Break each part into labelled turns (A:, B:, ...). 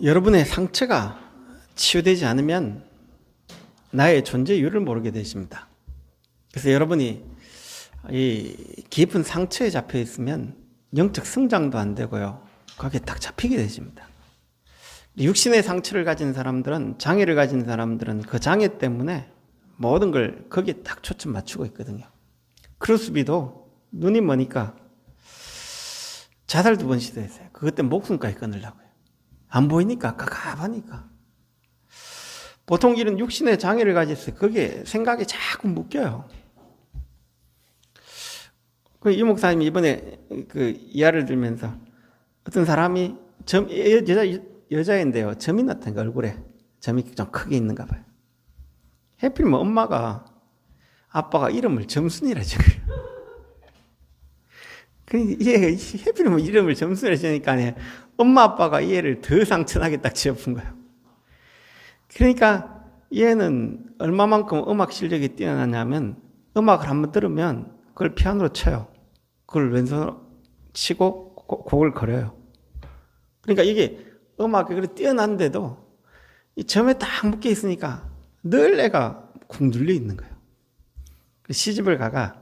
A: 여러분의 상처가 치유되지 않으면 나의 존재 이유를 모르게 되십니다. 그래서 여러분이 이 깊은 상처에 잡혀 있으면 영적 성장도 안 되고요. 거기에 딱 잡히게 되십니다. 육신의 상처를 가진 사람들은, 장애를 가진 사람들은 그 장애 때문에 모든 걸 거기에 딱 초점 맞추고 있거든요. 크루스비도 눈이 머니까 자살 2번 시도했어요. 그것 때문에 목숨까지 끊으려고요. 안 보이니까, 깝깝하니까. 보통 이런 육신의 장애를 가졌어요. 거기에 생각이 자꾸 묶여요. 이 목사님이 이번에 그 이야를 들면서 어떤 사람이 여자인데요. 점이 났다니까, 얼굴에. 점이 좀 크게 있는가 봐요. 하필이면 엄마가, 아빠가 이름을 점순이라 지어요. 하필이면 이름을 점순이라 지으니까 엄마, 아빠가 이 애를 더 상처나게 딱 지어본 거예요. 그러니까 얘는 얼마만큼 음악 실력이 뛰어나냐면 음악을 한번 들으면 그걸 피아노로 쳐요. 그걸 왼손으로 치고 곡을 걸어요. 그러니까 이게 음악이 그렇게 뛰어난데도 이 점에 딱 묶여 있으니까 늘 애가 쿵 눌려 있는 거예요. 시집을 가가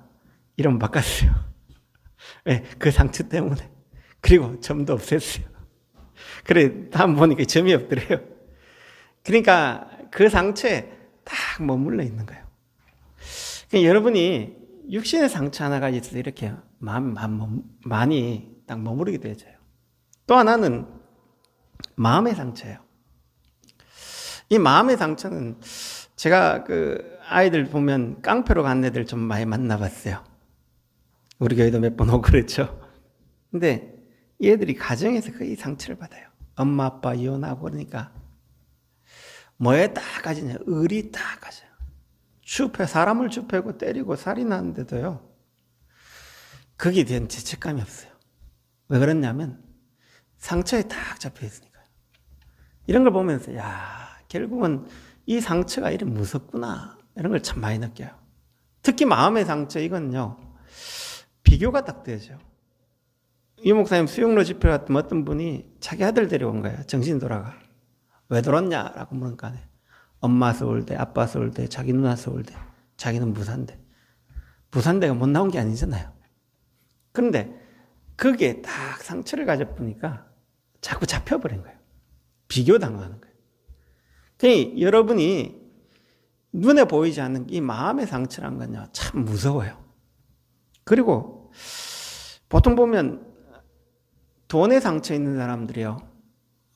A: 이름 바꿨어요. 왜? 그 상처 때문에. 그리고 점도 없앴어요. 그래, 다음 보니까 점이 없더래요. 그러니까 그 상처에 딱 머물러 있는 거예요. 그러니까 여러분이 육신의 상처 하나가 있어서 이렇게 많이 딱 머무르게 되죠. 또 하나는 마음의 상처예요. 이 마음의 상처는 제가 그 아이들 보면 깡패로 간 애들 좀 많이 만나봤어요. 우리 교회도 몇 번 오고 그랬죠. 근데 이 애들이 가정에서 거의 상처를 받아요. 엄마, 아빠 이혼하고 그러니까 뭐에 딱 가지냐? 의리 딱 가져요. 사람을 춥해고 때리고 살인하는데도요. 거기에 대한 죄책감이 없어요. 왜 그러냐면 상처에 딱 잡혀 있으니까요. 이런 걸 보면서 결국은 이 상처가 이렇게 무섭구나. 이런 걸 참 많이 느껴요. 특히 마음의 상처 이건요. 비교가 딱 되죠. 이 목사님 수영로 집회 갔더니 어떤 분이 자기 아들 데려온 거예요. 정신 돌아가. 왜 들었냐라고 물으니까 엄마 서울대, 아빠 서울대, 자기 누나 서울대, 자기는 부산대. 부산대가 못 나온 게 아니잖아요. 그런데 거기에 딱 상처를 가져보니까 자꾸 잡혀버린 거예요. 비교당하는 거예요. 그러니까 여러분이 눈에 보이지 않는 이 마음의 상처란 건요, 참 무서워요. 그리고 보통 보면 돈에 상처 있는 사람들이요,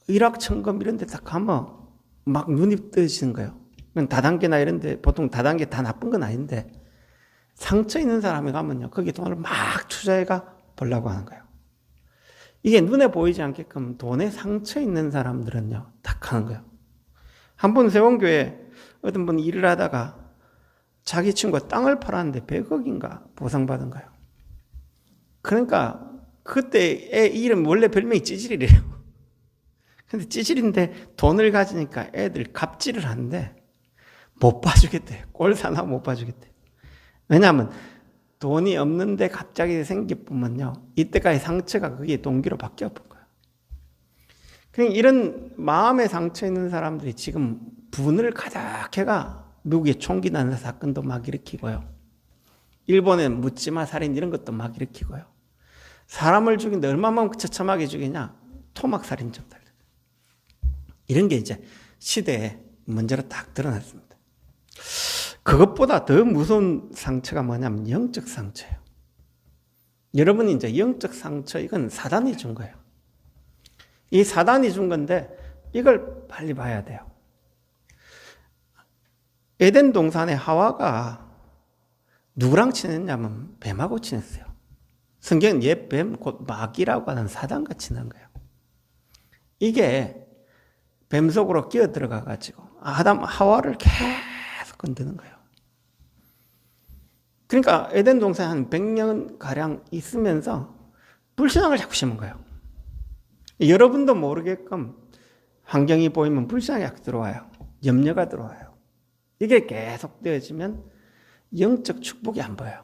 A: 일확천금 이런 데 딱 가면 막 눈이 뜨시는 거예요. 다단계나 이런 데 보통 다단계 다 나쁜 건 아닌데 상처 있는 사람이 가면요, 거기 돈을 막 투자해가 보려고 하는 거예요. 이게 눈에 보이지 않게끔 돈에 상처 있는 사람들은요, 딱 하는 거예요. 한 번 세원교회 어떤 분이 일을 하다가 자기 친구가 땅을 팔았는데 100억인가 보상받은 거예요. 그러니까 그때 애 이름 원래 별명이 찌질이래요. 근데 찌질인데 돈을 가지니까 애들 갑질을 하는데 못 봐주겠대. 꼴사나 못 봐주겠대. 왜냐하면 돈이 없는데 갑자기 생기면요, 이때까지 상처가 그게 동기로 바뀌어본 거예요. 그러니까 이런 마음에 상처 있는 사람들이 지금 분을 가득해가 미국에 총기 난사 사건도 막 일으키고요. 일본에 묻지마 살인 이런 것도 막 일으키고요. 사람을 죽이는데 얼마만큼 처참하게 죽이냐? 토막살인죄들. 이런 게 이제 시대에 문제로 딱 드러났습니다. 그것보다 더 무서운 상처가 뭐냐면 영적 상처예요. 여러분이 이제 영적 상처, 이건 사단이 준 거예요. 이 사단이 준 건데 이걸 빨리 봐야 돼요. 에덴 동산에 하와가 누구랑 친했냐면 뱀하고 친했어요. 성경은 옛 뱀, 곧 마귀라고 하는 사단과 친한 거예요. 이게 뱀 속으로 끼어 들어가가지고 하와를 계속 건드는 거예요. 그러니까 에덴 동산에 한 100년 가량 있으면서 불신앙을 자꾸 심은 거예요. 여러분도 모르게끔 환경이 보이면 불신앙이 들어와요. 염려가 들어와요. 이게 계속 되어지면 영적 축복이 안 보여요.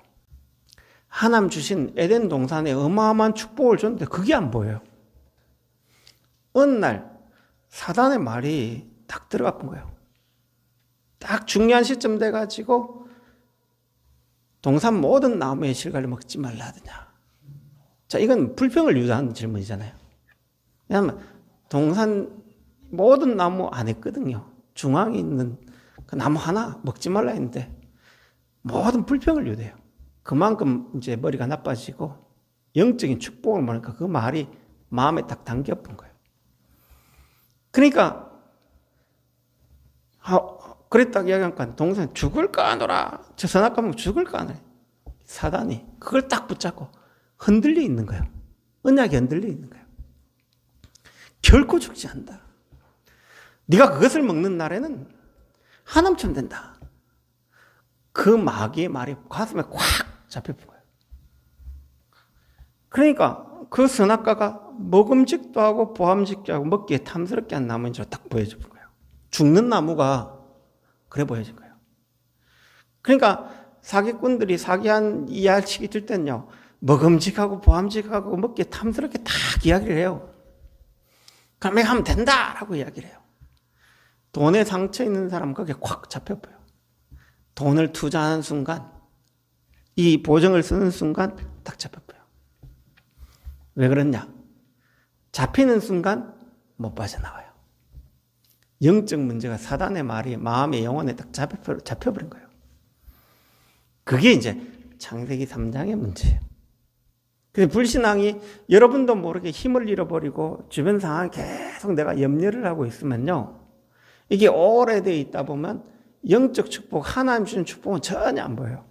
A: 하나님 주신 에덴 동산에 어마어마한 축복을 줬는데 그게 안 보여요. 어느 날 사단의 말이 딱 들어가 본 거예요. 딱 중요한 시점 돼가지고 동산 모든 나무의 실과를 먹지 말라 하더냐. 자, 이건 불평을 유도하는 질문이잖아요. 왜냐하면 동산 모든 나무 안 했거든요. 중앙에 있는 그 나무 하나 먹지 말라 했는데 모든 불평을 유도해요. 그만큼 이제 머리가 나빠지고 영적인 축복을 모르니까 그 말이 마음에 딱 담겨본 거예요. 그러니까 그랬다고 이야기하니까 동생이 죽을까 하노라. 저 선악과목 죽을까 하노라. 사단이 그걸 딱 붙잡고 흔들려 있는 거예요. 언약이 흔들려 있는 거예요. 결코 죽지 않는다. 네가 그것을 먹는 날에는 한엄처럼 된다. 그 마귀의 말이 가슴에 콱 잡혀본 거예요. 그러니까 그 선악과가 먹음직도 하고 보암직도 하고 먹기에 탐스럽게 한 나무인 줄 딱 보여준 거예요. 죽는 나무가 그래 보여진 거예요. 그러니까 사기꾼들이 사기한 이야기를 들 때는요, 먹음직하고 보암직하고 먹기에 탐스럽게 딱 이야기를 해요. 그럼 하면 된다라고 이야기를 해요. 돈에 상처 있는 사람은 거기에 콱 잡혀버려요. 돈을 투자하는 순간, 이 보증을 쓰는 순간 딱 잡혀버려요. 왜 그러냐? 잡히는 순간 못 빠져나와요. 영적 문제가 사단의 말이 마음의 영혼에 딱 잡혀버린 거예요. 그게 이제 창세기 3장의 문제예요. 그래서 불신앙이 여러분도 모르게 힘을 잃어버리고 주변 상황에 계속 내가 염려를 하고 있으면요, 이게 오래되어 있다 보면 영적 축복, 하나님 주신 축복은 전혀 안 보여요.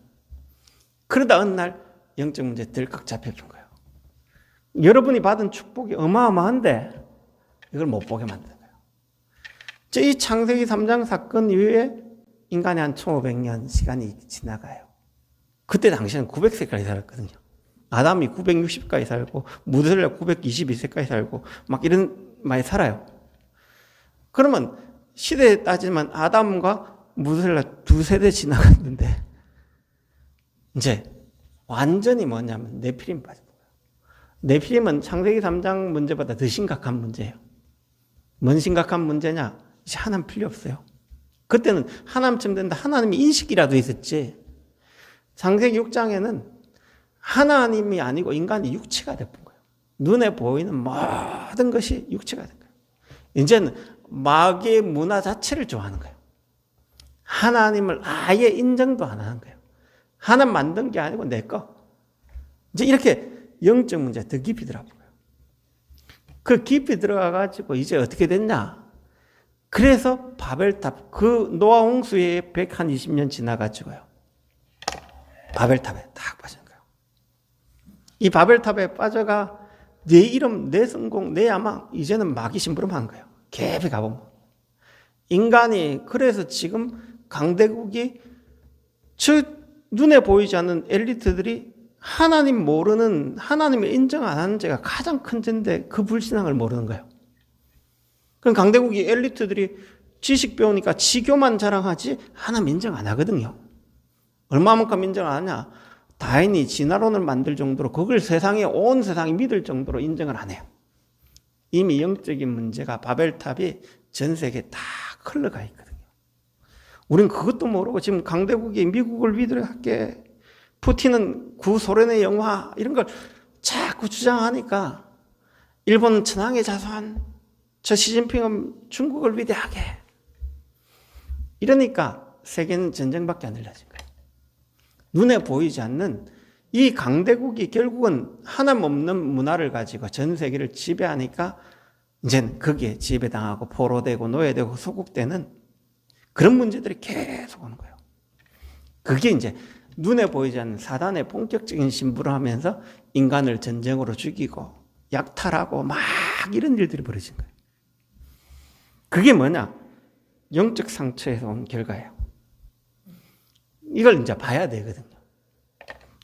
A: 그러다 어느 날 영적 문제 들컥 잡혀준 거예요. 여러분이 받은 축복이 어마어마한데 이걸 못 보게 만드는 거예요. 이 창세기 3장 사건 이후에 인간이 한 1500년 시간이 지나가요. 그때 당시에는 900세까지 살았거든요. 아담이 960까지 살고 무드셀라 922세까지 살고 막 이런 많이 살아요. 그러면 시대에 따지면 아담과 무드셀라 2세대 지나갔는데 이제 완전히 뭐냐면 네피림 빠진 거예요. 네피림은 창세기 3장 문제보다 더 심각한 문제예요. 뭔 심각한 문제냐? 이제 하나님 필요 없어요. 그때는 하나님처럼 된다. 하나님의 인식이라도 있었지. 창세기 6장에는 하나님이 아니고 인간이 육체가 돼본 거예요. 눈에 보이는 모든 것이 육체가 된 거예요. 이제는 마귀의 문화 자체를 좋아하는 거예요. 하나님을 아예 인정도 안 하는 거예요. 하나님 만든 게 아니고 내 거. 이제 이렇게 영적 문제 더 깊이 들어가 보고요. 그 깊이 들어가가지고 이제 어떻게 됐냐? 그래서 바벨탑, 그 노아 홍수에 120년 지나가지고요. 바벨탑에 딱 빠진 거예요. 이 바벨탑에 빠져가 내 이름, 내 성공, 내 야망, 이제는 마귀 심부름하는 거예요. 깊이 가보면. 인간이 그래서 지금 강대국이 저 눈에 보이지 않는 엘리트들이 하나님 모르는, 하나님을 인정 안 하는 죄가 가장 큰 죄인데 그 불신앙을 모르는 거예요. 그럼 강대국이 엘리트들이 지식 배우니까 지교만 자랑하지 하나님 인정 안 하거든요. 얼마만큼 인정 안 하냐? 다인이 진화론을 만들 정도로 그걸 온 세상이 믿을 정도로 인정을 안 해요. 이미 영적인 문제가 바벨탑이 전 세계에 다 흘러가 있거든요. 우린 그것도 모르고 지금 강대국이 미국을 믿으려게 푸틴은 구소련의 영화 이런 걸 자꾸 주장하니까 일본은 천황의 자손, 저 시진핑은 중국을 위대하게 이러니까 세계는 전쟁밖에 안 일어나진 거예요. 눈에 보이지 않는 이 강대국이 결국은 하나님 없는 문화를 가지고 전 세계를 지배하니까 이제는 거기에 지배당하고 포로되고 노예되고 소국되는 그런 문제들이 계속 오는 거예요. 그게 이제 눈에 보이지 않는 사단의 본격적인 심부를 하면서 인간을 전쟁으로 죽이고 약탈하고 막 이런 일들이 벌어진 거예요. 그게 뭐냐? 영적 상처에서 온 결과예요. 이걸 이제 봐야 되거든요.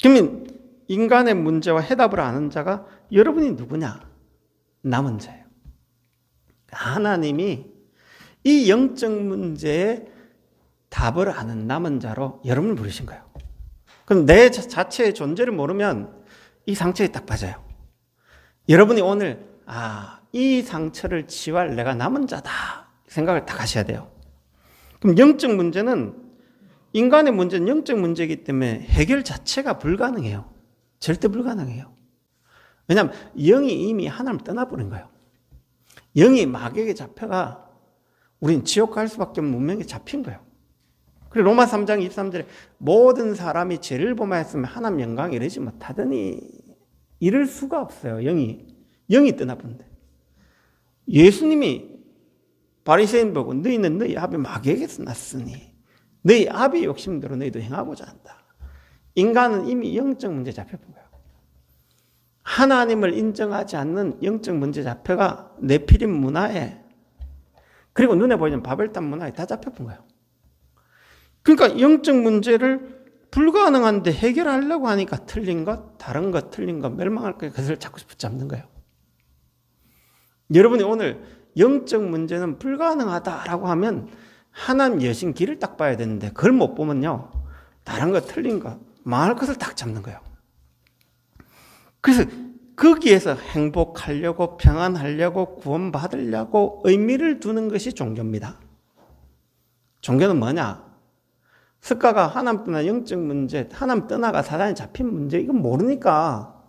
A: 그러면 인간의 문제와 해답을 아는 자가 여러분이 누구냐? 남은 자예요. 하나님이 이 영적 문제에 답을 아는 남은 자로 여러분을 부르신 거예요. 그럼 내 자체의 존재를 모르면 이 상처에 딱 빠져요. 여러분이 오늘 이 상처를 치유할 내가 남은 자다 생각을 딱 하셔야 돼요. 그럼 영적 문제는 인간의 문제는 영적 문제이기 때문에 해결 자체가 불가능해요. 절대 불가능해요. 왜냐하면 영이 이미 하나님을 떠나버린 거예요. 영이 마귀에게 잡혀가 우린 지옥 갈 수밖에 없는 운명에 잡힌 거예요. 그리고 로마 3장 23절에 모든 사람이 죄를 범하였으면 하나님 영광에 이르지 못하더니 이럴 수가 없어요. 영이 떠나본데. 예수님이 바리새인 보고 너희는 너희 아비 마귀에게서 났으니 너희 아비의 욕심대로 너희도 행하고자 한다. 인간은 이미 영적 문제에 잡혀본 거예요. 하나님을 인정하지 않는 영적 문제 잡혀가 네피림 문화에 그리고 눈에 보이는 바벨탑 문화에 다 잡혀본 거예요. 그러니까 영적 문제를 불가능한데 해결하려고 하니까 틀린 것, 다른 것, 틀린 것, 멸망할 것, 그것을 자꾸 붙잡는 거예요. 여러분이 오늘 영적 문제는 불가능하다라고 하면 하나님 여신 길을 딱 봐야 되는데 그걸 못 보면요. 다른 것, 틀린 것, 망할 것을 딱 잡는 거예요. 그래서 거기에서 행복하려고, 평안하려고, 구원받으려고 의미를 두는 것이 종교입니다. 종교는 뭐냐? 스가가 하나님 떠나 영적 문제, 하나님 떠나가 사단에 잡힌 문제, 이건 모르니까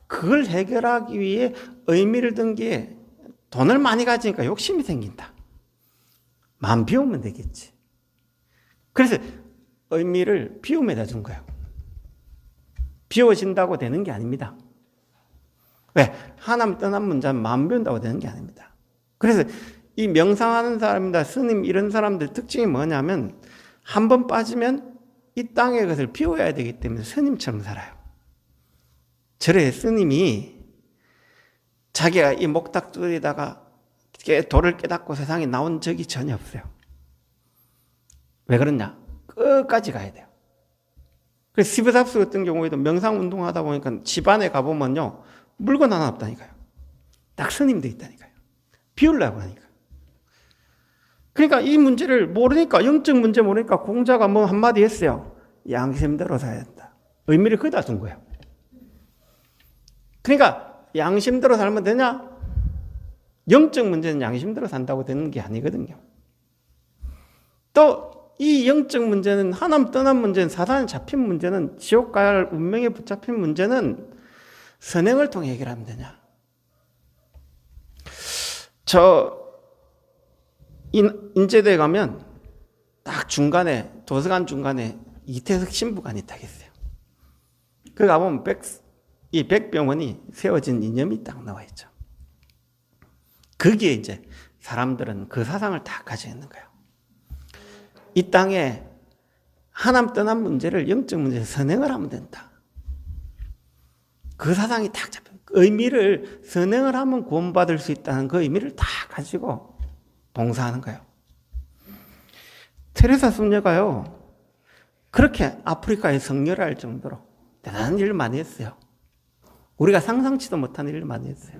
A: 그걸 해결하기 위해 의미를 둔 게 돈을 많이 가지니까 욕심이 생긴다. 마음 비우면 되겠지. 그래서 의미를 비움에다 준 거예요. 비워진다고 되는 게 아닙니다. 왜? 하나님 떠난 문제는 마음 비운다고 되는 게 아닙니다. 그래서 이 명상하는 사람이다, 스님 이런 사람들 특징이 뭐냐면 한 번 빠지면 이 땅의 것을 비워야 되기 때문에 스님처럼 살아요. 절에 스님이 자기가 이 목탁돌에다가 도를 깨닫고 세상에 나온 적이 전혀 없어요. 왜 그러냐? 끝까지 가야 돼요. 그래서 스티브잡스 같은 경우에도 명상 운동하다 보니까 집안에 가보면요. 물건 하나 없다니까요. 딱 스님도 있다니까요. 비우려고 하니까. 그러니까 이 문제를 모르니까, 영적 문제 모르니까 공자가 뭐 한마디 했어요. 양심대로 살아야 된다. 의미를 거기다 둔 거예요. 그러니까 양심대로 살면 되냐? 영적 문제는 양심대로 산다고 되는 게 아니거든요. 또 이 영적 문제는 하나님 떠난 문제는 사단에 잡힌 문제는 지옥 가야 할 운명에 붙잡힌 문제는 선행을 통해 해결하면 되냐? 저 인제대에 가면 딱 중간에 도서관 중간에 이태석 신부관이 딱 있어요. 그 가보면 이 백병원이 세워진 이념이 딱 나와 있죠. 거기에 이제 사람들은 그 사상을 다 가지고 있는 거예요. 이 땅에 하나님 떠난 문제를 영적 문제에 선행을 하면 된다. 그 사상이 딱 잡혀. 의미를 선행을 하면 구원받을 수 있다는 그 의미를 다 가지고 봉사하는 거예요. 테레사 숙녀가요. 그렇게 아프리카에 성녀를 할 정도로 대단한 일을 많이 했어요. 우리가 상상치도 못한 일을 많이 했어요.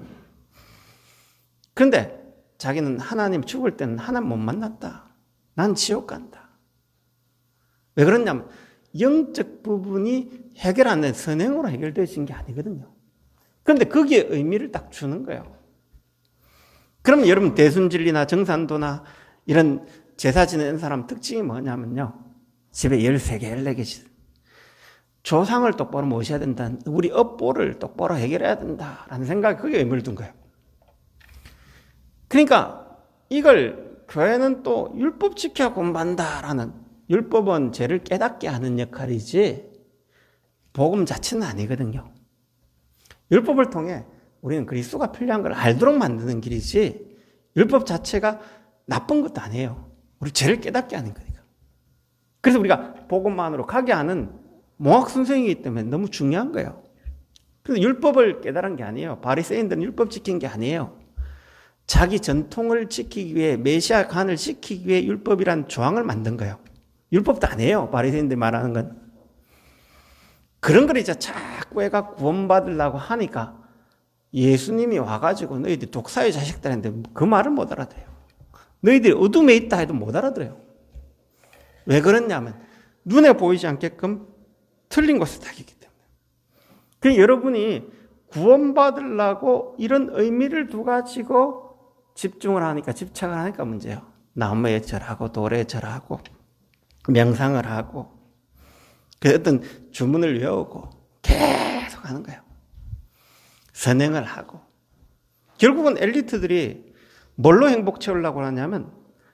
A: 그런데 자기는 하나님 죽을 때는 하나님 못 만났다. 난 지옥 간다. 왜 그러냐면 영적 부분이 해결 안 된 선행으로 해결되신 게 아니거든요. 그런데 거기에 의미를 딱 주는 거예요. 그러면 여러분 대순진리나 정산도나 이런 제사 지내는 사람 특징이 뭐냐면요. 집에 13개, 14개씩 조상을 똑바로 모셔야 된다. 우리 업보를 똑바로 해결해야 된다라는 생각에 거기에 의미를 둔 거예요. 그러니까 이걸 교회는 또 율법 지켜야 공부한다라는, 율법은 죄를 깨닫게 하는 역할이지 복음 자체는 아니거든요. 율법을 통해 우리는 그리스도가 필요한 걸 알도록 만드는 길이지 율법 자체가 나쁜 것도 아니에요. 우리 죄를 깨닫게 하는 거니까. 그래서 우리가 복음만으로 가게 하는 몽학순생이기 때문에 너무 중요한 거예요. 그래서 율법을 깨달은 게 아니에요. 바리새인들은 율법 지킨 게 아니에요. 자기 전통을 지키기 위해, 메시아 간을 지키기 위해 율법이란 조항을 만든 거예요. 율법도 아니에요. 바리새인들이 말하는 건. 그런 걸 이제 자꾸 애가 구원받으려고 하니까 예수님이 와가지고 너희들 독사의 자식들 했는데 그 말을 못 알아들어요. 너희들이 어둠에 있다 해도 못 알아들어요. 왜 그러냐면 눈에 보이지 않게끔 틀린 것을 다 있기 때문에. 그러니까 여러분이 구원받으려고 이런 의미를 두 가지고 집중을 하니까, 집착을 하니까 문제예요. 나무에 절하고 돌에 절하고 명상을 하고 그 어떤 주문을 외우고 계속 하는 거예요. 선행을 하고. 결국은 엘리트들이 뭘로 행복 채우려고 하냐면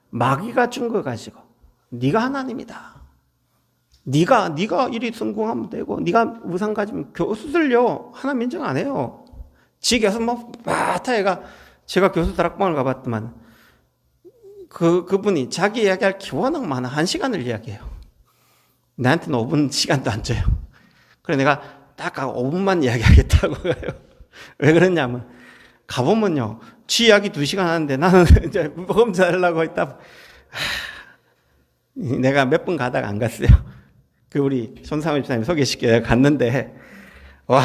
A: 마귀가 준 거 가지고 네가 하나님이다. 네가 이리 성공하면 되고, 네가 우상 가지면, 교수들요 하나님 인정 안 해요. 지 교수 뭐 바타애가, 제가 교수 다락방을 가봤더만 그분이 자기 이야기할 게 워낙 많아. 1시간을 이야기해요. 나한테는 5분 시간도 안 줘요. 그래 내가 딱 5분만 이야기하겠다고 가요. 왜 그러냐면 가보면요 지 이야기 2시간 하는데 나는 이제 복음 전하려고 했다. 내가 몇 번 가다가 안 갔어요. 그 우리 손상훈 집사님 소개시켜요. 갔는데 와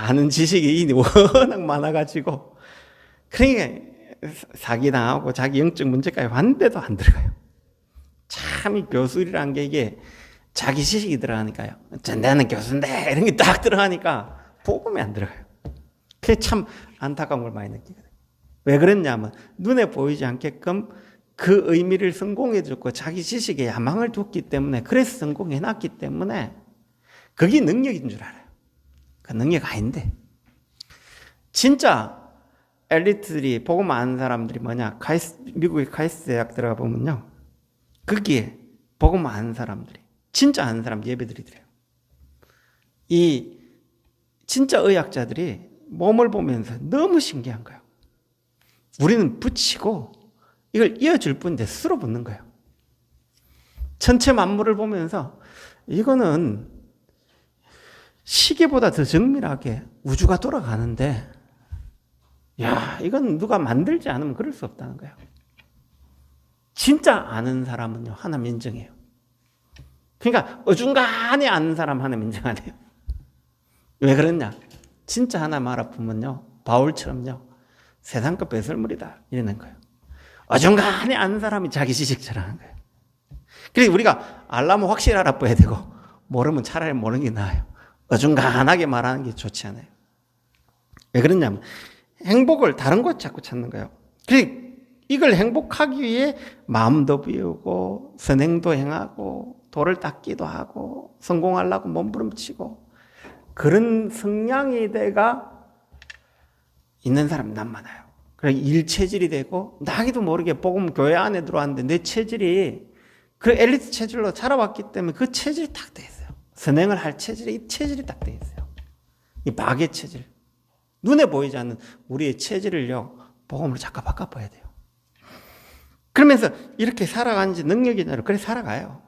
A: 아는 지식이 워낙 많아가지고 그러니까 사기당하고 자기 영적 문제까지 왔는데도 안 들어가요. 참 이 교수이라는 게 이게 자기 지식이 들어가니까요. 나는 교수인데 이런 게 딱 들어가니까 복음이 안 들어가요. 그게 참 안타까운 걸 많이 느끼거든요. 왜 그랬냐면 눈에 보이지 않게끔 그 의미를 성공해 줬고 자기 지식에 야망을 뒀기 때문에, 그래서 성공해놨기 때문에 그게 능력인 줄 알아요. 그 능력 아닌데. 진짜 엘리트들이 복음 아는 사람들이 뭐냐, 미국의 카이스트 대학 들어가 보면요 거기에 복음 아는 사람들이, 진짜 아는 사람 예배드리 드려요. 이 진짜 의학자들이 몸을 보면서 너무 신기한 거예요. 우리는 붙이고 이걸 이어줄 뿐인데 쓸어 붙는 거예요. 전체 만물을 보면서 이거는 시계보다 더 정밀하게 우주가 돌아가는데, 야, 이건 누가 만들지 않으면 그럴 수 없다는 거예요. 진짜 아는 사람은요, 하나님 인정해요. 그러니까 어중간히 아는 사람 하나님 인정 안 해요. 왜 그러냐? 진짜 하나님 알아보면요, 바울처럼요, 세상 것 배설물이다 이러는 거예요. 어중간히 아는 사람이 자기 지식처럼 하는 거예요. 그래서 우리가 알라면 확실히 알아봐야 되고, 모르면 차라리 모르는 게 나아요. 어중간하게 말하는 게 좋지 않아요. 왜 그러냐면 행복을 다른 곳 자꾸 찾는 거예요. 그래서 이걸 행복하기 위해 마음도 비우고 선행도 행하고 돌을 닦기도 하고 성공하려고 몸부림치고, 그런 성향이 돼가 있는 사람이 난 많아요. 그래서 일체질이 되고, 나기도 모르게 복음 교회 안에 들어왔는데 내 체질이 그 엘리트 체질로 자라왔기 때문에 그 체질이 딱 돼 있어요. 선행을 할 체질이, 이 체질이 딱 돼 있어요. 이 박의 체질. 눈에 보이지 않는 우리의 체질을요, 복음으로 잠깐 바꿔봐야 돼요. 그러면서 이렇게 살아가는지 능력이 있나요? 그래 살아가요.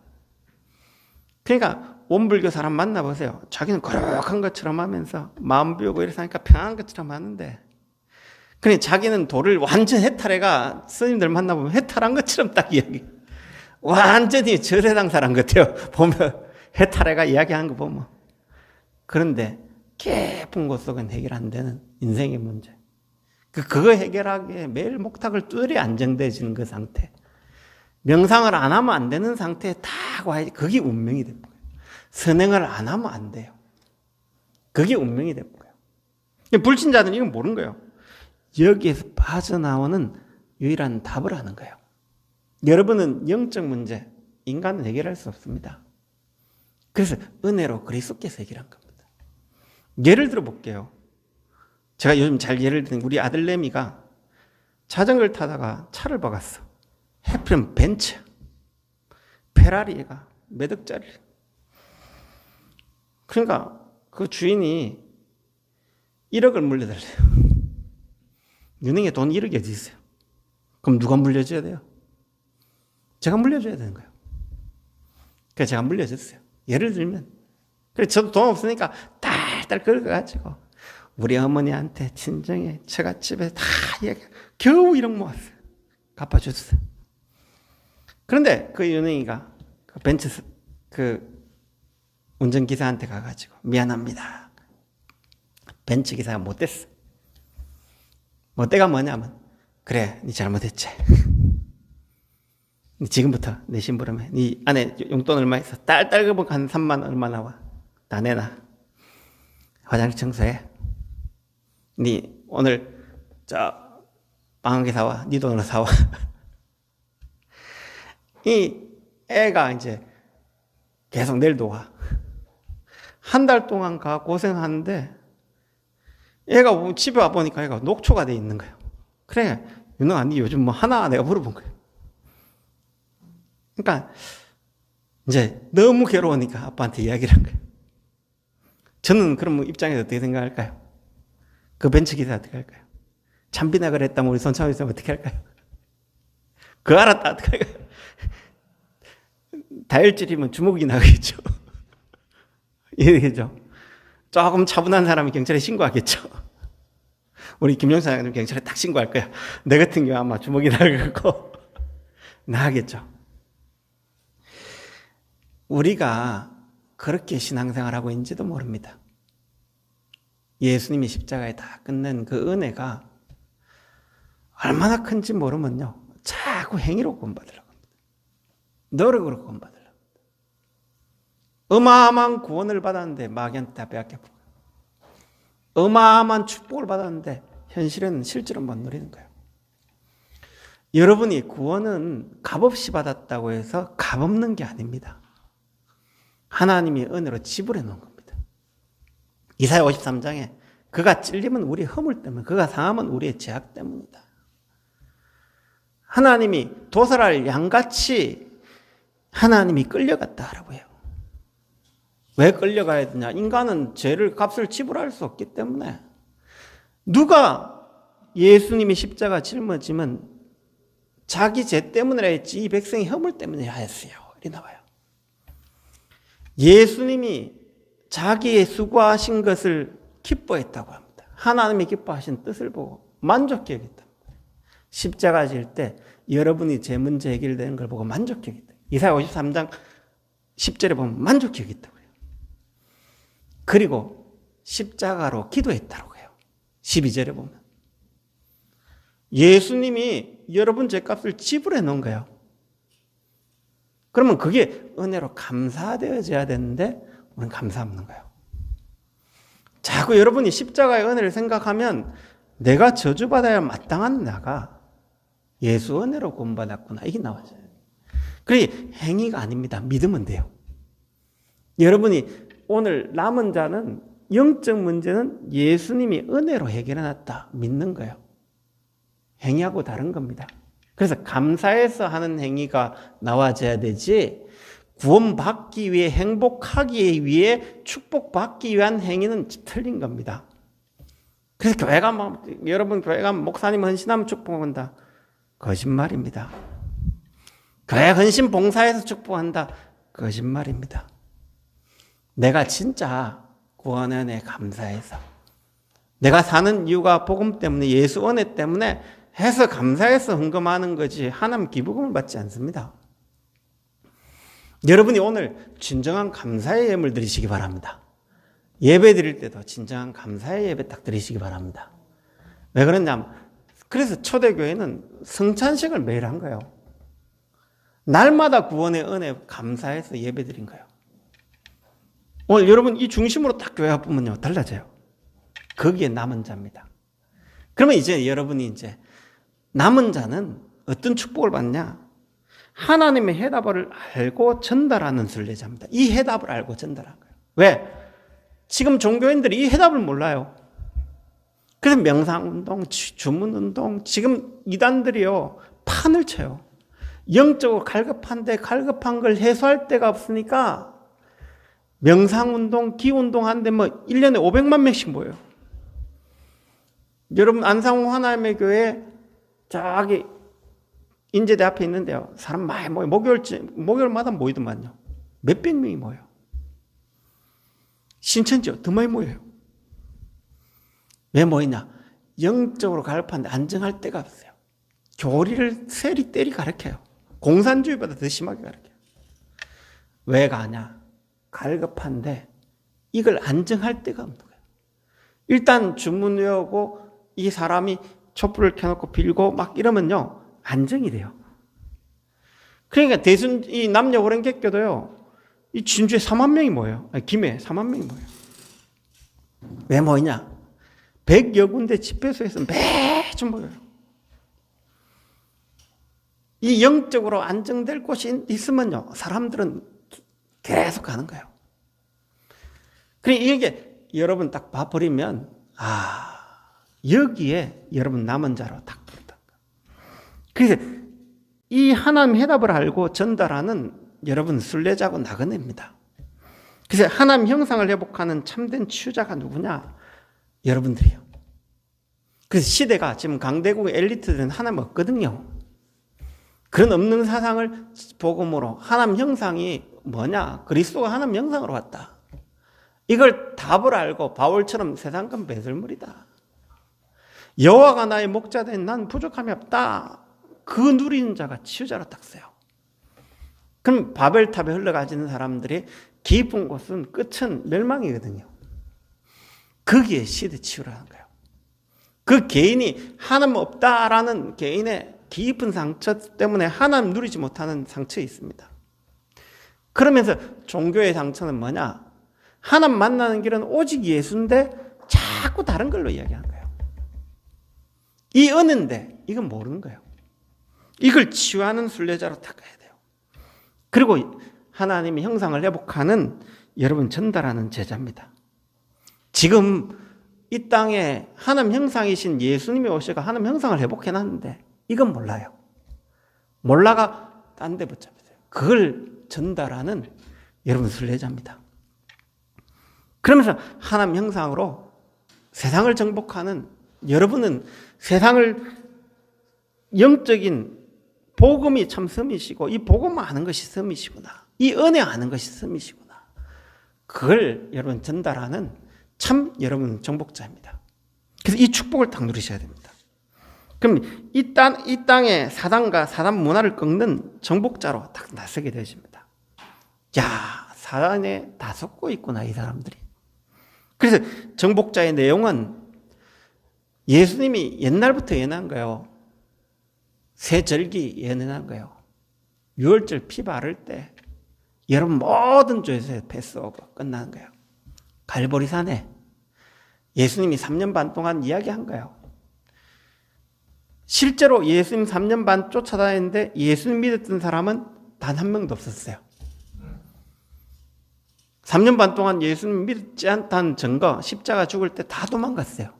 A: 그러니까 원불교 사람 만나보세요. 자기는 거룩한 것처럼 하면서 마음 비우고 이렇게 하니까 편한 것처럼 하는데, 그러니까 자기는 도를 완전 해탈해가, 스님들 만나보면 해탈한 것처럼 딱 이야기. 완전히 저 세상 사람 같아요. 보면 해탈해가 이야기하는 거 보면. 그런데 깊은 곳 속은 해결 안 되는 인생의 문제. 그거 해결하기에 매일 목탁을 뚫이 안정돼지는 그 상태. 명상을 안 하면 안 되는 상태에 딱 와야지. 그게 운명이 되는 거예요. 선행을 안 하면 안 돼요. 그게 운명이 되는 거예요. 불신자들은 이건 모르는 거예요. 여기에서 빠져나오는 유일한 답을 하는 거예요. 여러분은 영적 문제, 인간은 해결할 수 없습니다. 그래서 은혜로 그리스도께서 해결한 겁니다. 예를 들어 볼게요. 제가 요즘 잘 예를 드는, 우리 아들내미가 자전거를 타다가 차를 박았어. 해피는 벤츠, 페라리가 몇 억짜리. 그러니까 그 주인이 1억을 물려달래요. 은행에 돈 1억이 어디 있어요? 그럼 누가 물려줘야 돼요? 제가 물려줘야 되는 거예요. 그래서 제가 물려줬어요. 예를 들면, 그래서 저도 돈 없으니까 딸딸 긁어가지고 우리 어머니한테 친정에 처갓집에 다 얘기, 겨우 1억 모았어요. 갚아줬어요. 그런데 그 은행이가 그 벤츠 그 운전기사한테 가가지고 미안합니다. 벤츠 기사가 못됐어. 못돼가 뭐냐면, 그래 네 잘못했지. 지금부터 내 심부름해. 네 안에 용돈 얼마 있어? 딸딸 그보고 한 3만 얼마 나와? 다 내놔. 화장실 청소해. 니 오늘 방학에 사와. 니 돈으로 사와. 이 애가 이제 계속 내일도 와. 한 달 동안 가 고생하는데 얘가 집에 와 보니까 얘가 녹초가 돼 있는 거예요. 그래, 윤호아, 니 요즘 뭐 하나? 내가 물어본 거예요. 그러니까 이제 너무 괴로우니까 아빠한테 이야기를 한 거예요. 저는 그럼 입장에서 어떻게 생각할까요? 그 벤츠기사 어떻게 할까요? 참비나 그랬다면 우리 손창호 있으면 어떻게 할까요? 그 알았다 어떻게 할까요? 다혈질이면 주먹이 나겠죠. 이해되겠죠? 조금 차분한 사람이 경찰에 신고하겠죠. 우리 김영사 장님 경찰에 딱 신고할 거야. 내 같은 경우 아마 주먹이 날 거고 나겠죠. 우리가 그렇게 신앙생활하고 있는지도 모릅니다. 예수님이 십자가에 다 끝낸 그 은혜가 얼마나 큰지 모르면요, 자꾸 행위로 구원받으려고 합니다. 노력으로 구원받으려고 합니다. 어마어마한 구원을 받았는데 마귀한테 다 빼앗겨버려요. 어마어마한 축복을 받았는데 현실은 실제로 못 누리는 거예요. 여러분이 구원은 값없이 받았다고 해서 값없는 게 아닙니다. 하나님이 은혜로 지불해 놓은 겁니다. 이사야 53장에 그가 찔림은 우리의 허물 때문에, 그가 상함은 우리의 죄악 때문이다. 하나님이 도살할 양같이 하나님이 끌려갔다라고 해요. 왜 끌려가야 되냐? 인간은 죄를 값을 지불할 수 없기 때문에. 누가 예수님이 십자가 짊어지면 자기 죄 때문에 했지 이 백성의 허물 때문에 하였어요. 이렇게 나와요. 예수님이 자기의 수고하신 것을 기뻐했다고 합니다. 하나님이 기뻐하신 뜻을 보고 만족해 여겼다. 십자가 질 때 여러분이 제 문제 해결되는 걸 보고 만족해 여겼다. 이사야 53장 10절에 보면 만족해 여겼다고 해요. 그리고 십자가로 기도했다고 해요. 12절에 보면. 예수님이 여러분 죄값을 지불해 놓은 거예요. 그러면 그게 은혜로 감사되어져야 되는데 우리는 감사 없는 거예요. 자꾸 여러분이 십자가의 은혜를 생각하면 내가 저주받아야 마땅한 나가 예수 은혜로 구원받았구나, 이게 나와요. 그게 행위가 아닙니다. 믿으면 돼요. 여러분이 오늘 남은 자는 영적 문제는 예수님이 은혜로 해결해놨다 믿는 거예요. 행위하고 다른 겁니다. 그래서 감사해서 하는 행위가 나와져야 되지, 구원받기 위해, 행복하기 위해, 축복받기 위한 행위는 틀린 겁니다. 그래서 교회가 여러분 교회가 목사님 헌신하면 축복한다. 거짓말입니다. 교회 헌신 봉사해서 축복한다. 거짓말입니다. 내가 진짜 구원의 은혜에 감사해서, 내가 사는 이유가 복음 때문에, 예수 은혜 때문에 해서 감사해서 헌금하는 거지 하나님 기부금을 받지 않습니다. 여러분이 오늘 진정한 감사의 예물 드리시기 바랍니다. 예배 드릴 때도 진정한 감사의 예배 딱 드리시기 바랍니다. 왜 그러냐면, 그래서 초대교회는 성찬식을 매일 한 거예요. 날마다 구원의 은혜 감사해서 예배 드린 거예요. 오늘 여러분 이 중심으로 딱 교회 와보면요, 달라져요. 거기에 남은 자입니다. 그러면 이제 여러분이 이제 남은 자는 어떤 축복을 받냐? 하나님의 해답을 알고 전달하는 순례자입니다. 이 해답을 알고 전달한 거예요. 왜? 지금 종교인들이 이 해답을 몰라요. 그래서 명상운동, 주문운동, 지금 이단들이요, 판을 쳐요. 영적으로 갈급한데 갈급한 걸 해소할 데가 없으니까 명상운동, 기운동 하는데 뭐 1년에 500만 명씩 모여요. 여러분 안상호 하나님의 교회 저기 인제대 앞에 있는데요, 사람 많이 모여요. 목요일마다 모이더만요. 몇백 명이 모여요. 신천지요, 더 많이 모여요. 왜 모이냐? 영적으로 갈급한데 안정할 데가 없어요. 교리를 세리 때리 가르쳐요. 공산주의보다 더 심하게 가르쳐요. 왜 가냐? 갈급한데 이걸 안정할 데가 없는 거예요. 일단 주문 외우고 이 사람이 촛불을 켜놓고 빌고 막 이러면요, 안정이 돼요. 그러니까 이 남녀 호랭객교도요, 이 진주에 4만 명이 모여요. 김해 4만 명이 모여요. 왜 모이냐? 100여 군데 집회소에서 매주 모여요. 이 영적으로 안정될 곳이 있으면요, 사람들은 계속 가는 거예요. 그러니까 이게 여러분 딱 봐버리면, 여기에 여러분 남은 자로 딱 부른다. 그래서 이 하나님 해답을 알고 전달하는 여러분 순례자고 나그네입니다. 그래서 하나님 형상을 회복하는 참된 치유자가 누구냐? 여러분들이요. 그래서 시대가 지금 강대국의 엘리트들은 하나님 없거든요. 그런 없는 사상을 복음으로 하나님 형상이 뭐냐? 그리스도가 하나님 형상으로 왔다. 이걸 답을 알고 바울처럼 세상건 배설물이다. 여호와가 나의 목자된 난 부족함이 없다. 그 누리는 자가 치유자로 딱 써요. 그럼 바벨탑에 흘러가지는 사람들이 깊은 곳은 끝은 멸망이거든요. 거기에 시대 치유라는 거예요. 그 개인이 하나님 없다라는 개인의 깊은 상처 때문에 하나님 누리지 못하는 상처에 있습니다. 그러면서 종교의 상처는 뭐냐? 하나님 만나는 길은 오직 예수인데 자꾸 다른 걸로 이야기하는 거예요. 이 은혜인데 이건 모르는 거예요. 이걸 치유하는 순례자로 딱 가야 돼요. 그리고 하나님의 형상을 회복하는 여러분 전달하는 제자입니다. 지금 이 땅에 하나님 형상이신 예수님이 오셔서 하나님 형상을 회복해놨는데 이건 몰라요. 몰라가 딴 데 붙잡으세요. 그걸 전달하는 여러분 순례자입니다. 그러면서 하나님 형상으로 세상을 정복하는 여러분은 세상을 영적인 복음이 참 섬이시고 이 복음 아는 것이 섬이시구나. 이 은혜 아는 것이 섬이시구나. 그걸 여러분 전달하는 참 여러분 정복자입니다. 그래서 이 축복을 딱 누리셔야 됩니다. 그럼 이 땅에 사단과 사단 문화를 꺾는 정복자로 딱 나서게 되십니다. 야, 사단에 다 속고 있구나, 이 사람들이. 그래서 정복자의 내용은 예수님이 옛날부터 예언한 거예요. 새 절기 예언한 거예요. 6월절 피 바를 때 여러분 모든 죄에서 패스오버 끝나는 거예요. 갈보리산에 예수님이 3년 반 동안 이야기한 거예요. 실제로 예수님 3년 반 쫓아다녔는데 예수님 믿었던 사람은 단 한 명도 없었어요. 3년 반 동안 예수님 믿지 않다는 증거, 십자가 죽을 때 다 도망갔어요.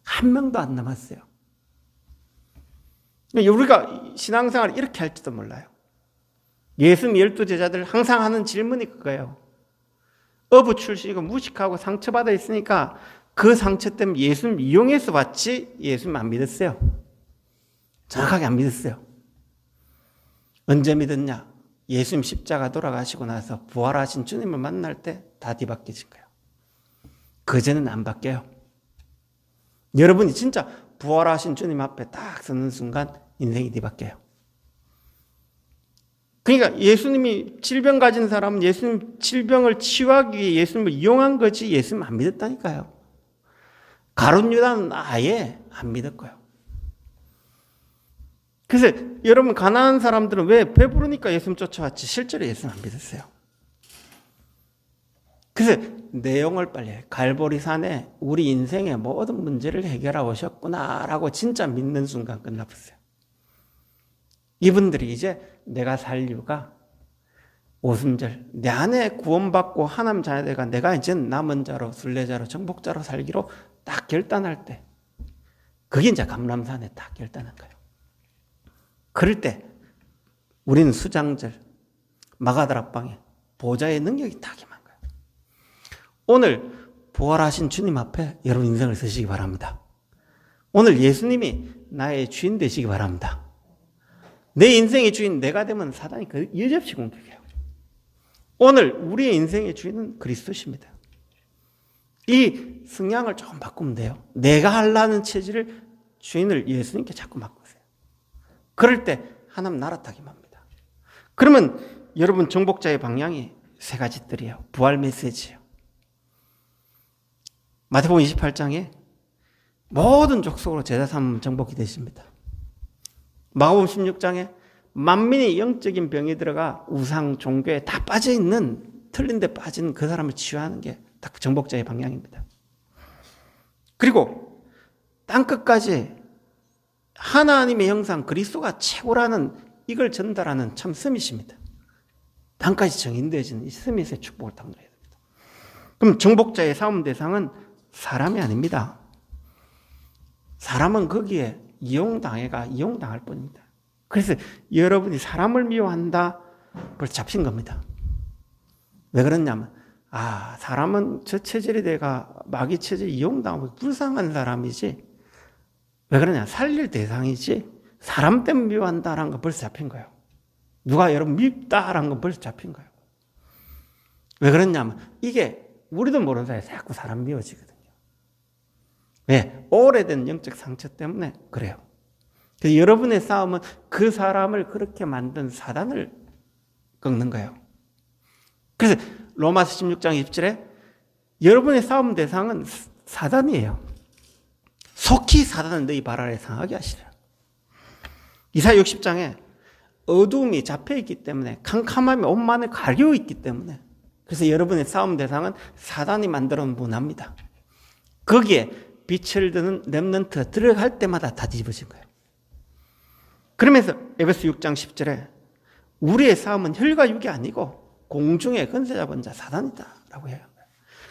A: 한 명도 안 남았어요. 우리가 신앙생활을 이렇게 할지도 몰라요. 예수님 12제자들 항상 하는 질문이 그거예요. 어부 출신이고 무식하고 상처받아 있으니까 그 상처 때문에 예수님 이용해서 왔지 예수님 안 믿었어요. 정확하게 안 믿었어요. 언제 믿었냐? 예수님 십자가 돌아가시고 나서 부활하신 주님을 만날 때 다 뒤바뀌어진 거예요. 그제는 안 바뀌어요. 여러분이 진짜 부활하신 주님 앞에 딱 서는 순간 인생이 뒤바뀌어요. 그러니까 예수님이 질병 가진 사람은 예수님 질병을 치유하기 위해 예수님을 이용한 거지 예수님 안 믿었다니까요. 가룟 유다는 아예 안 믿었고요. 그래서 여러분 가난한 사람들은 왜 배부르니까 예수님 쫓아왔지 실제로 예수님 안 믿었어요. 그래서 내용을 빨리 해요. 갈보리산에 우리 인생의 모든 문제를 해결하고 오셨구나라고 진짜 믿는 순간 끝나버렸어요. 이분들이 이제 내가 살 이유가 오순절 내 안에 구원받고 하나님 자녀들과 내가 이제 남은 자로 순례자로 정복자로 살기로 딱 결단할 때 그게 이제 감람산에 딱 결단한 거예요. 그럴 때 우리는 수장절 마가다락방에 보좌의 능력이 딱 임한 거예요. 오늘 부활하신 주님 앞에 여러분 인생을 쓰시기 바랍니다. 오늘 예수님이 나의 주인 되시기 바랍니다. 내 인생의 주인 내가 되면 사단이 여지없이 공격해요. 오늘 우리의 인생의 주인은 그리스도십니다. 이 성향을 조금 바꾸면 돼요. 내가 하려는 체질을 주인을 예수님께 자꾸 바꾸세요. 그럴 때 하나님 나라 타기만 합니다. 그러면 여러분 정복자의 방향이 세 가지들이에요. 부활 메시지예요. 마태복음 28장에 모든 족속으로 제자 삼으면 정복이 되십니다. 마가복음 16장에 만민이 영적인 병이 들어가 우상 종교에 다 빠져있는 틀린 데 빠진 그 사람을 치유하는 게 딱 정복자의 방향입니다. 그리고 땅끝까지 하나님의 형상 그리스도가 최고라는 이걸 전달하는 참 스밋입니다. 땅까지 정인되어지는 이 스밋의 축복을 딱 누려야 됩니다. 그럼 정복자의 싸움 대상은 사람이 아닙니다. 사람은 거기에 이용당할 뿐입니다. 그래서 여러분이 사람을 미워한다, 벌써 잡힌 겁니다. 왜 그러냐면, 사람은 저 체질이 내가 마귀 체질 이용당하고 불쌍한 사람이지, 왜 그러냐, 살릴 대상이지, 사람 때문에 미워한다라는 거 벌써 잡힌 거예요. 누가 여러분 밉다라는 건 벌써 잡힌 거예요. 왜 그러냐면, 이게 우리도 모르는 사이에 자꾸 사람 미워지거든요. 왜? 오래된 영적 상처 때문에 그래요. 그래서 여러분의 싸움은 그 사람을 그렇게 만든 사단을 꺾는 거예요. 그래서 로마서 16장 20절에 여러분의 싸움 대상은 사단이에요. 속히 사단은 너희 발 아래 상하게 하시리라. 이사야 60장에 어두움이 잡혀있기 때문에, 캄캄함이 온만을 가려있기 때문에, 그래서 여러분의 싸움 대상은 사단이 만들어 놓은 문화입니다. 거기에 빛을 드는 렘넌트가 들어갈 때마다 다 뒤집어진 거예요. 그러면서 에베소 6장 10절에 우리의 싸움은 혈과 육이 아니고 공중의 권세 잡은 자 사단이다 라고 해요.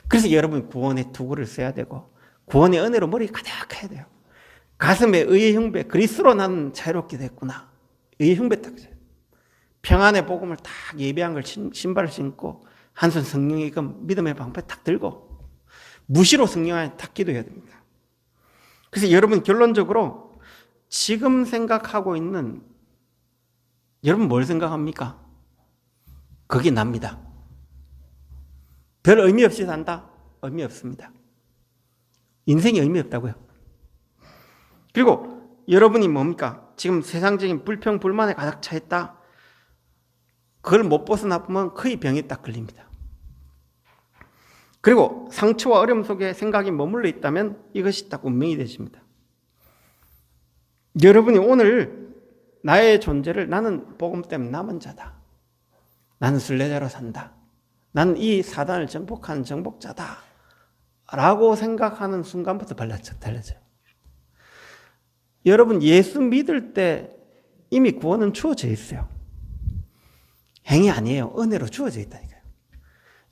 A: 그래서 여러분 구원의 투구를 써야 되고, 구원의 은혜로 머리 가득해야 돼요. 가슴에 의의 흉배, 그리스도로 나는 자유롭게 됐구나. 의의 흉배 딱 평안의 복음을 딱 예배한 걸 신발을 신고, 한 손 성령의 믿음의 방패 딱 들고 무시로 성령 안에 딱 기도해야 됩니다. 그래서 여러분 결론적으로 지금 생각하고 있는, 여러분 뭘 생각합니까? 그게 납니다. 별 의미 없이 산다? 의미 없습니다. 인생이 의미 없다고요. 그리고 여러분이 뭡니까? 지금 세상적인 불평, 불만에 가득 차 있다? 그걸 못 벗어나 보면 거의 병에 딱 걸립니다. 그리고 상처와 어려움 속에 생각이 머물러 있다면 이것이 딱 운명이 되십니다. 여러분이 오늘 나의 존재를, 나는 복음 때문에 남은 자다, 나는 순례자로 산다, 나는 이 사단을 정복하는 정복자다 라고 생각하는 순간부터 달라져요. 여러분 예수 믿을 때 이미 구원은 주어져 있어요. 행위 아니에요. 은혜로 주어져 있다니까요.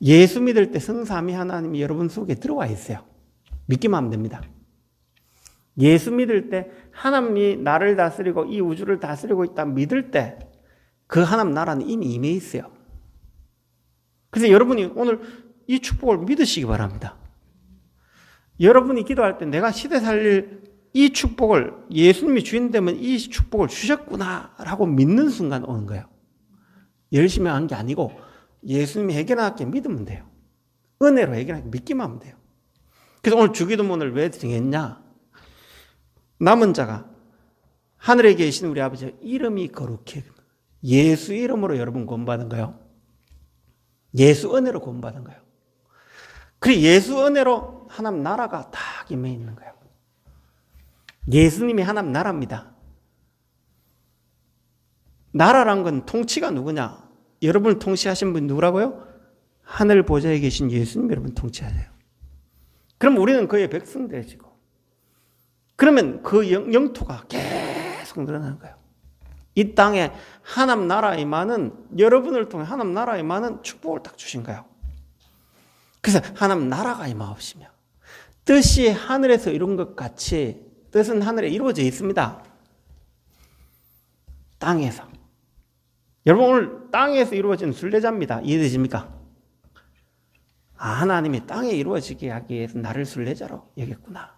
A: 예수 믿을 때 성삼위 하나님이 여러분 속에 들어와 있어요. 믿기만 하면 됩니다. 예수 믿을 때 하나님이 나를 다스리고 이 우주를 다스리고 있다 믿을 때 그 하나님 나라는 이미 임해 있어요. 그래서 여러분이 오늘 이 축복을 믿으시기 바랍니다. 여러분이 기도할 때 내가 시대 살릴 이 축복을, 예수님이 주인 되면 이 축복을 주셨구나라고 믿는 순간 오는 거예요. 열심히 한 게 아니고 예수님이 해결하게 믿으면 돼요. 은혜로 해결하게 믿기만 하면 돼요. 그래서 오늘 주기도문을 왜 정했냐? 남은 자가 하늘에 계신 우리 아버지 이름이 거룩해. 예수 이름으로 여러분 구원받은 거예요. 예수 은혜로 구원받은 거예요. 그리고 예수 은혜로 하나님 나라가 딱 임해 있는 거예요. 예수님이 하나님 나라입니다. 나라란 건 통치가 누구냐? 여러분을 통치하신 분 누구라고요? 하늘 보좌에 계신 예수님 여러분 통치하세요. 그럼 우리는 그의 백성 되시고, 그러면 그 영토가 계속 늘어나는 거예요. 이 땅에 하나님 나라에 많은, 여러분을 통해 하나님 나라에 많은 축복을 딱 주신 거예요. 그래서 하나님 나라가 임하옵시며 뜻이 하늘에서 이룬 것 같이 뜻은 하늘에 이루어져 있습니다. 땅에서. 여러분 오늘 땅에서 이루어진 순례자입니다. 이해되십니까? 하나님이 땅에 이루어지게 하기 위해서 나를 순례자로 여겼구나.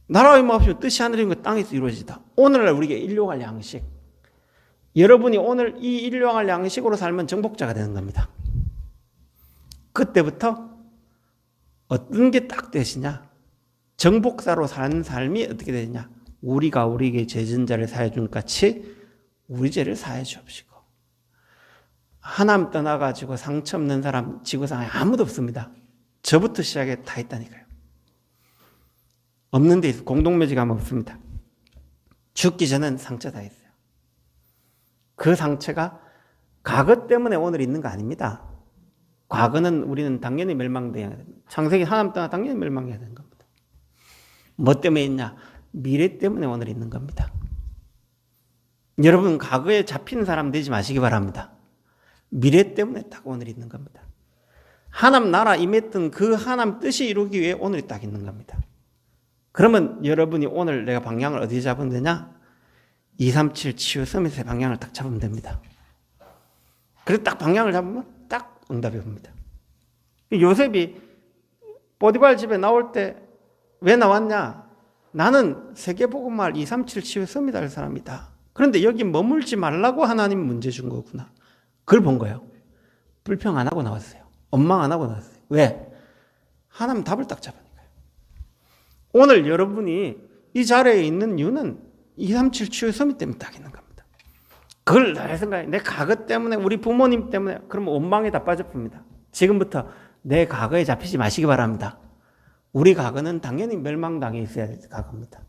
A: 나라가 임하옵시며 뜻이 하늘에 이룬 것 땅에서 이루어지다. 오늘날 우리에게 일용할 양식. 여러분이 오늘 이 일용할 양식으로 살면 정복자가 되는 겁니다. 그때부터 어떤 게 딱 되시냐? 정복사로 사는 삶이 어떻게 되냐? 우리가 우리에게 죄진자를 사해 준 같이 우리 죄를 사해 주옵시고. 하나님 떠나가지고 상처 없는 사람 지구상에 아무도 없습니다. 저부터 시작해 다 있다니까요. 없는 데 있어. 공동묘지가 없습니다. 죽기 전엔 상처 다 있어요. 그 상처가 과거 때문에 오늘 있는 거 아닙니다. 과거는 우리는 당연히 멸망돼야 됩니다. 창세기 하나님 떠나 당연히 멸망해야 되는 겁니다. 뭐 때문에 있냐? 미래 때문에 오늘 있는 겁니다. 여러분 과거에 잡힌 사람 되지 마시기 바랍니다. 미래 때문에 딱 오늘 있는 겁니다. 하나님 나라 임했던 그 하나님 뜻이 이루기 위해 오늘이 딱 있는 겁니다. 그러면 여러분이 오늘 내가 방향을 어디에 잡으면 되냐? 237 치유 서밋의 방향을 딱 잡으면 됩니다. 그래서 딱 방향을 잡으면 딱 응답이 옵니다. 요셉이 보디발 집에 나올 때 왜 나왔냐? 나는 세계복음화를 237 치유 서밋 할 사람이다. 그런데 여기 머물지 말라고 하나님 문제 준 거구나. 그걸 본 거예요. 불평 안 하고 나왔어요. 원망 안 하고 나왔어요. 왜? 하나님 답을 딱 잡으니까요. 오늘 여러분이 이 자리에 있는 이유는 237 치유 서밋 때문에 딱 있는 겁니다. 그걸 내 생각에 내 과거 때문에 우리 부모님 때문에 그러면 원망에 다 빠져봅니다. 지금부터 내 과거에 잡히지 마시기 바랍니다. 우리 과거는 당연히 멸망당해 있어야 될 과거입니다.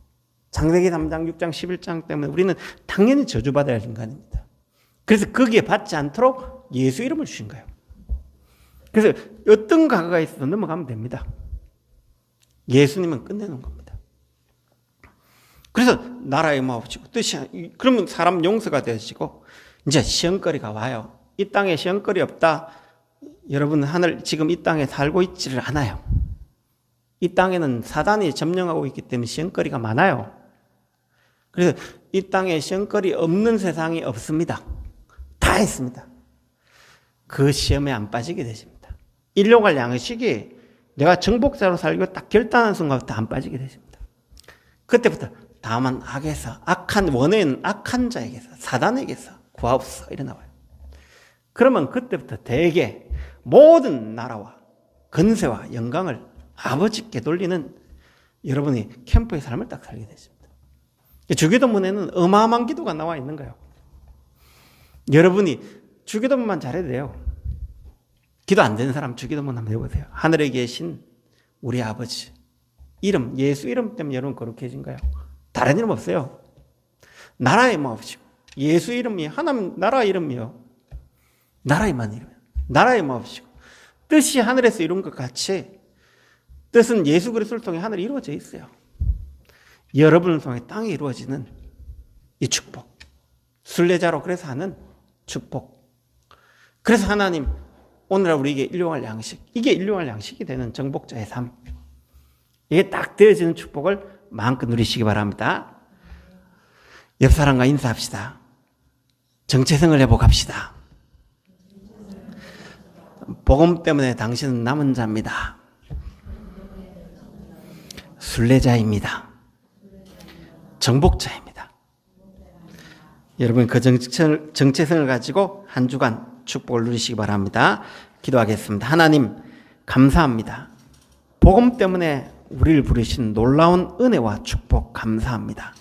A: 창세기 3장, 6장, 11장 때문에 우리는 당연히 저주받아야 할 인간입니다. 그래서 거기에 받지 않도록 예수 이름을 주신 거예요. 그래서 어떤 과거가 있어도 넘어가면 됩니다. 예수님은 끝내는 겁니다. 그래서 나라의 마옵시고 뜻이 그러면 사람 용서가 되어지고 이제 시험거리가 와요. 이 땅에 시험거리 없다. 여러분 하늘 지금 이 땅에 살고 있지를 않아요. 이 땅에는 사단이 점령하고 있기 때문에 시험거리가 많아요. 그래서 이 땅에 시험거리 없는 세상이 없습니다. 다 있습니다. 그 시험에 안 빠지게 되십니다. 일용할 양식이 내가 정복자로 살고 딱 결단한 순간부터 안 빠지게 되십니다. 그때부터 다만 악에서 악한 원해는 악한 자에게서 사단에게서 구하옵소서 이래 나와요. 그러면 그때부터 대개 모든 나라와 건세와 영광을 아버지께 돌리는 여러분이 캠프의 삶을 딱 살게 되십니다. 주기도문에는 어마어마한 기도가 나와 있는 거예요. 여러분이 주기도문만 잘해도 돼요. 기도 안 되는 사람 주기도문 한번 해보세요. 하늘에 계신 우리 아버지 이름 예수 이름 때문에 여러분 거룩해진 거예요. 다른 이름 없어요. 나라의 마옵시고 예수 이름이 하나님 나라 이름이요. 나라의만 이름 나라의 마옵시고 뜻이 하늘에서 이룬 것 같이 뜻은 예수 그리스도를 통해 하늘이 이루어져 있어요. 여러분을 통해 땅에 이루어지는 이 축복. 순례자로 그래서 하는 축복. 그래서 하나님 오늘날 우리에게 일용할 양식. 이게 일용할 양식이 되는 정복자의 삶. 이게 딱 되어지는 축복을 마음껏 누리시기 바랍니다. 옆 사람과 인사합시다. 정체성을 회복합시다. 복음 때문에 당신은 남은 자입니다. 순례자입니다. 정복자입니다. 여러분 그 정체성을 가지고 한 주간 축복을 누리시기 바랍니다. 기도하겠습니다. 하나님 감사합니다. 복음 때문에 우리를 부르신 놀라운 은혜와 축복 감사합니다.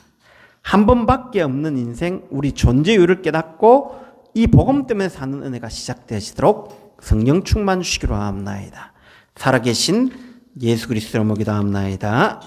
A: 한 번밖에 없는 인생 우리 존재 이유를 깨닫고 이 복음 때문에 사는 은혜가 시작되시도록 성령 충만 주시기로 합나이다. 살아계신 예수 그리스도로 기도합나이다.